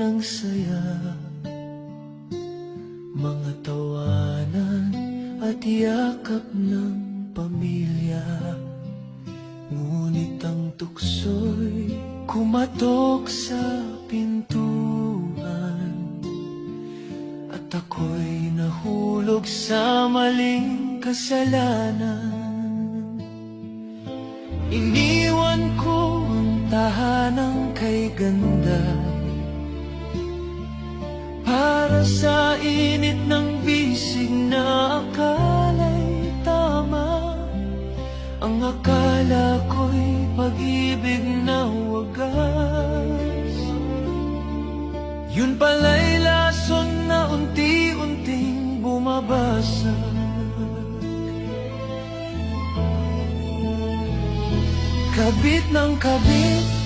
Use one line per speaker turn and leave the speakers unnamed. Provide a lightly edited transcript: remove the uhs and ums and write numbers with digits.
ng saya, mga tawanan at yakap ng pamilya. Ngunit ang tukso'y kumatok sa pintuan, at ako'y nahulog sa maling kasalanan. Iniwan ko ang tahanang kay ganda para sa init ng bisig na akala'y tama. Ang akala ko'y pag-ibig na wagas, yun pala'y lason na unti-unting bumabasag. Kabit ng kabit